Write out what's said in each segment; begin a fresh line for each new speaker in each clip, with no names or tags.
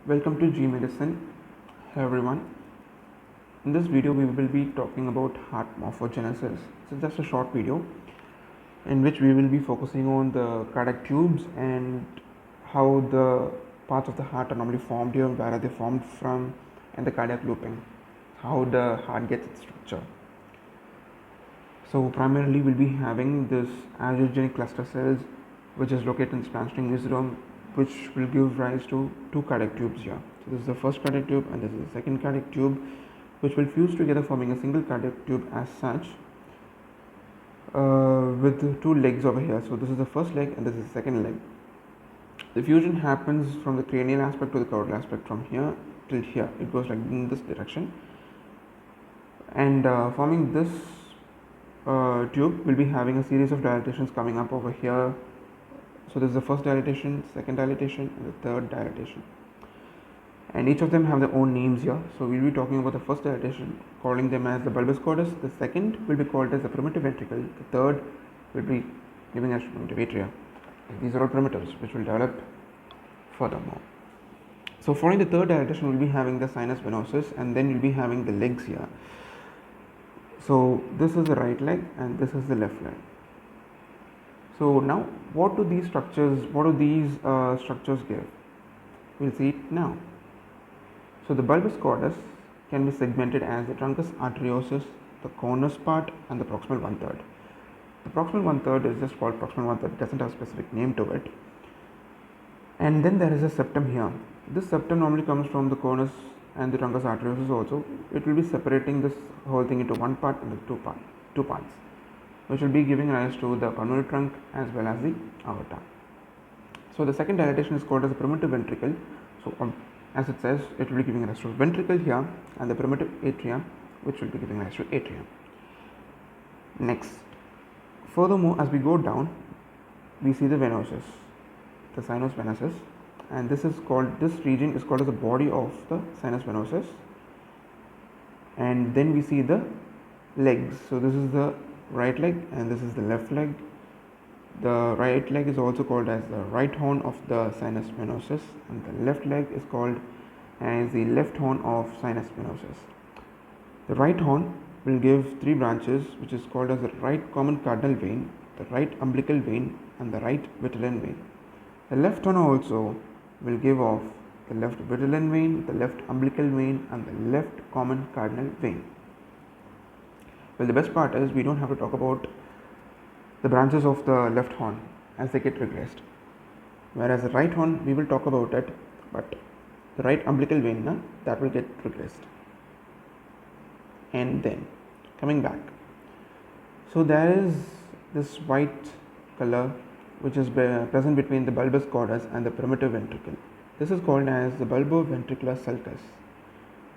Welcome to G Medicine. Hello everyone. In this video we will be talking about heart morphogenesis. So just a short video in which we will be focusing on the cardiac tubes and how the parts of the heart are normally formed here, where are they formed from, and the cardiac looping, how the heart gets its structure. So primarily we'll be having this arrhythmogenic cluster cells which is located in the splanchnic mesoderm, which will give rise to two cardiac tubes here. So this is the first cardiac tube and this is the second cardiac tube, which will fuse together forming a single cardiac tube as such, with two legs over here. So this is the first leg and this is the second leg. The fusion happens from the cranial aspect to the caudal aspect, from here till here. It goes like in this direction, and forming this tube will be having a series of dilatations coming up over here. So this is the first dilatation, second dilatation, and the third dilatation, and each of them have their own names here. So we'll be talking about the first dilatation, calling them as the bulbous cordus. The second will be called as the primitive ventricle. The third will be giving us primitive atria. These are all primitives which will develop furthermore. So following the third dilatation, we'll be having the sinus venosus, and then we'll be having the legs here. So this is the right leg and this is the left leg. So now what do these structures give? We'll see it now. So the bulbous cordus can be segmented as the truncus arteriosus, the cornus part, and the proximal 1/3. The proximal 1/3 is just called proximal 1/3, it doesn't have a specific name to it. And then there is a septum here. This septum normally comes from the cornus and the truncus arteriosus also. It will be separating this whole thing into one part and two parts, which will be giving rise to the pulmonary trunk as well as the aorta. So the second dilatation is called as the primitive ventricle. So as it says, it will be giving rise to ventricle here and the primitive atria, which will be giving rise to atria. Next, furthermore, as we go down, we see the venosus, the sinus venosus, and this region is called as the body of the sinus venosus. And then we see the legs. So this is the right leg and this is the left leg. The right leg is also called as the right horn of the sinus venosus, and the left leg is called as the left horn of sinus venosus. The right horn will give three branches, which is called as the right common cardinal vein, the right umbilical vein, and the right vitelline vein. The left horn also will give off the left vitelline vein, the left umbilical vein, and the left common cardinal vein. Well, the best part is we don't have to talk about the branches of the left horn as they get regressed, whereas the right horn we will talk about it, but the right umbilical vein that will get regressed. And then coming back, so there is this white color which is present between the bulbous cordus and the primitive ventricle. This is called as the bulboventricular sulcus,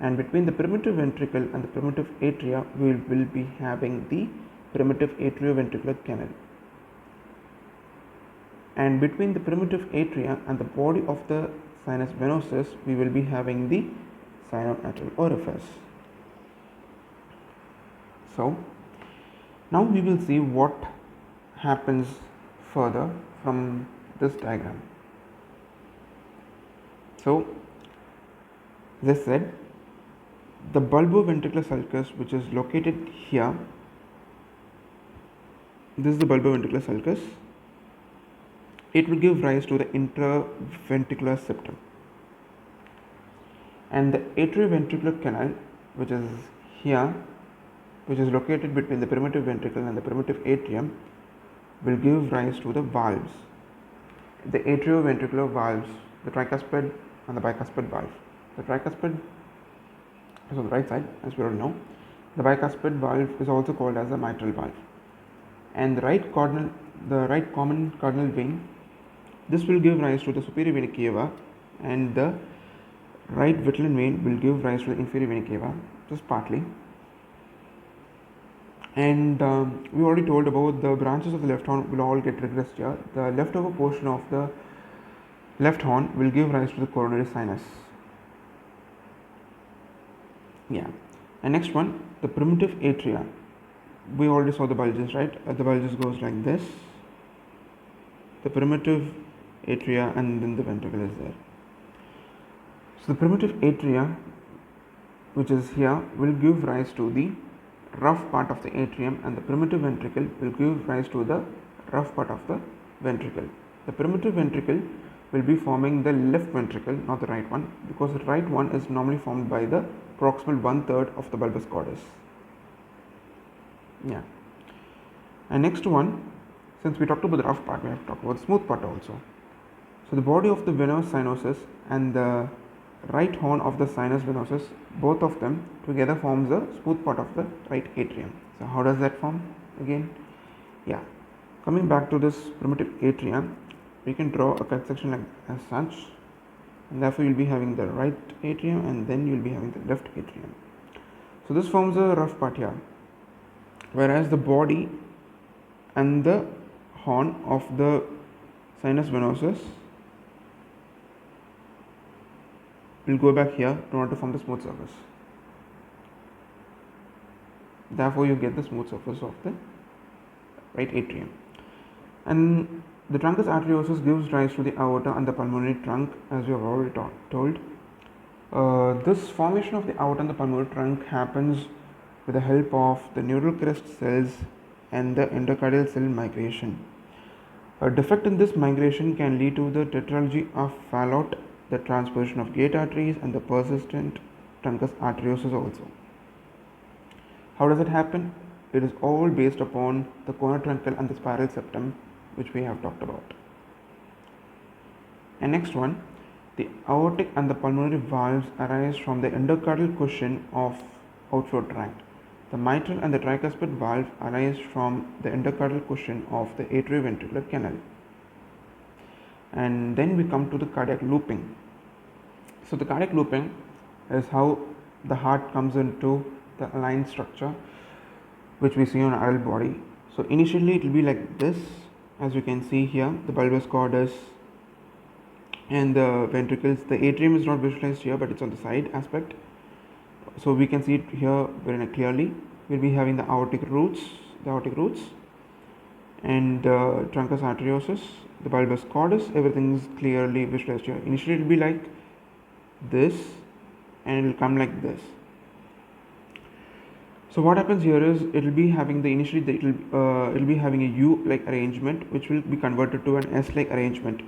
and between the primitive ventricle and the primitive atria we will be having the primitive atrioventricular canal, and between the primitive atria and the body of the sinus venosus we will be having the sinoatrial orifice. So now we will see what happens further from this diagram. So as I said, the bulboventricular sulcus, which is located here, this is the bulboventricular sulcus. It will give rise to the intraventricular septum, and the atrioventricular canal, which is here, which is located between the primitive ventricle and the primitive atrium, will give rise to the valves, the atrioventricular valves, the tricuspid and the bicuspid valve. The tricuspid is on the right side, as we all know. The bicuspid valve is also called as the mitral valve, and the right common cardinal vein, this will give rise to the superior vena cava, and the right vitelline vein will give rise to the inferior vena cava, just partly. And we already told about the branches of the left horn will all get regressed here. The leftover portion of the left horn will give rise to the coronary sinus. And next one, the primitive atria. We already saw the bulges, right? The bulges goes like this. The primitive atria and then the ventricle is there. So the primitive atria, which is here, will give rise to the rough part of the atrium, and the primitive ventricle will give rise to the rough part of the ventricle. The primitive ventricle will be forming the left ventricle, not the right one, because the right one is normally formed by the proximal 1/3 of the bulbous cordus. Yeah. And next one, since we talked about the rough part, we have to talk about the smooth part also. So the body of the venous cynosus and the right horn of the sinus venosus, both of them together forms the smooth part of the right atrium. So how does that form again? Yeah, coming back to this primitive atrium, we can draw a cut section like as such, and therefore you'll be having the right atrium and then you'll be having the left atrium. So this forms a rough part here, whereas the body and the horn of the sinus venosus will go back here in order to form the smooth surface. Therefore you get the smooth surface of the right atrium. And the truncus arteriosus gives rise to the aorta and the pulmonary trunk, as we have already told. This formation of the aorta and the pulmonary trunk happens with the help of the neural crest cells and the endocardial cell migration. A defect in this migration can lead to the tetralogy of Fallot, the transposition of gate arteries, and the persistent truncus arteriosus also. How does it happen? It is all based upon the conotruncal and the spiral septum, which we have talked about. And next one, the aortic and the pulmonary valves arise from the endocardial cushion of outflow tract. The mitral and the tricuspid valve arise from the endocardial cushion of the atrioventricular canal. And then we come to the cardiac looping. So the cardiac looping is how the heart comes into the aligned structure, which we see on our adult body. So initially it will be like this, as you can see here, the bulbous cordus and the ventricles. The atrium is not visualized here, but it's on the side aspect, so we can see it here very clearly. We'll be having the aortic roots, and truncus arteriosus, the bulbous cordus. Everything is clearly visualized here. Initially it will be like this, and it will come like this. So what happens here is it will be having the it will be having a U-like arrangement, which will be converted to an S-like arrangement.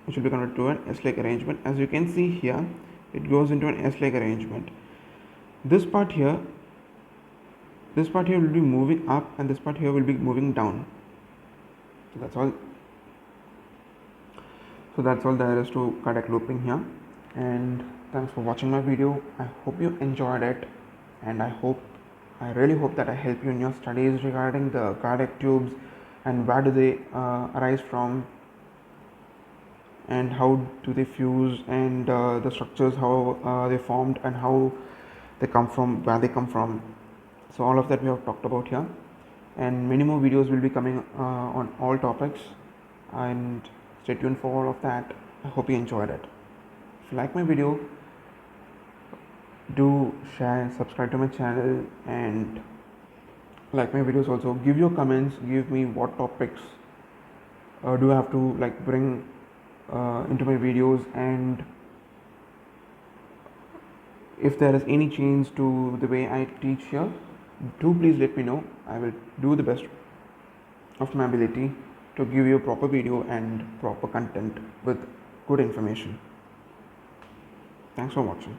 As you can see here, it goes into an S-like arrangement. This part here will be moving up, and this part here will be moving down. So that's all. There is to cardiac looping here. And thanks for watching my video. I hope you enjoyed it, and I really hope that I help you in your studies regarding the cardiac tubes and where do they arise from, and how do they fuse, and the structures, how they formed, and how they come from, where they come from. So all of that we have talked about here, and many more videos will be coming on all topics, and stay tuned for all of that. I hope you enjoyed it. If you like my video, do share and subscribe to my channel, and like my videos also. Give your comments, give me what topics do I have to bring into my videos, and if there is any change to the way I teach here, do please let me know. I will do the best of my ability to give you a proper video and proper content with good information. Thanks for watching.